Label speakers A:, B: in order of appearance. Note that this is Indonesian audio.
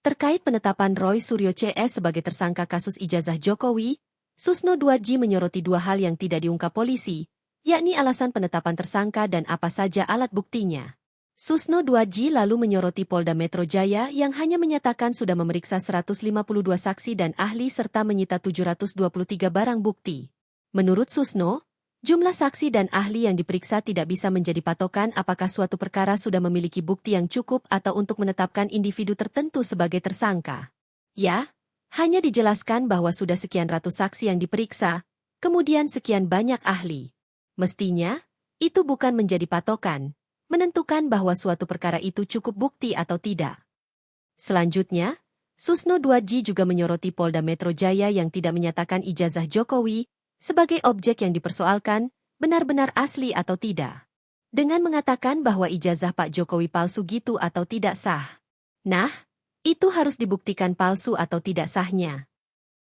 A: Terkait penetapan Roy Suryo CS sebagai tersangka kasus ijazah Jokowi, Susno 2G menyoroti dua hal yang tidak diungkap polisi, yakni alasan penetapan tersangka dan apa saja alat buktinya. Susno 2G lalu menyoroti Polda Metro Jaya yang hanya menyatakan sudah memeriksa 152 saksi dan ahli serta menyita 723 barang bukti. Menurut Susno, jumlah saksi dan ahli yang diperiksa tidak bisa menjadi patokan apakah suatu perkara sudah memiliki bukti yang cukup atau untuk menetapkan individu tertentu sebagai tersangka. Ya, hanya dijelaskan bahwa sudah sekian ratus saksi yang diperiksa, kemudian sekian banyak ahli. Mestinya, itu bukan menjadi patokan, menentukan bahwa suatu perkara itu cukup bukti atau tidak. Selanjutnya, Susno 2G juga menyoroti Polda Metro Jaya yang tidak menyatakan ijazah Jokowi sebagai objek yang dipersoalkan, benar-benar asli atau tidak. Dengan mengatakan bahwa ijazah Pak Jokowi palsu gitu atau tidak sah. Nah, itu harus dibuktikan palsu atau tidak sahnya.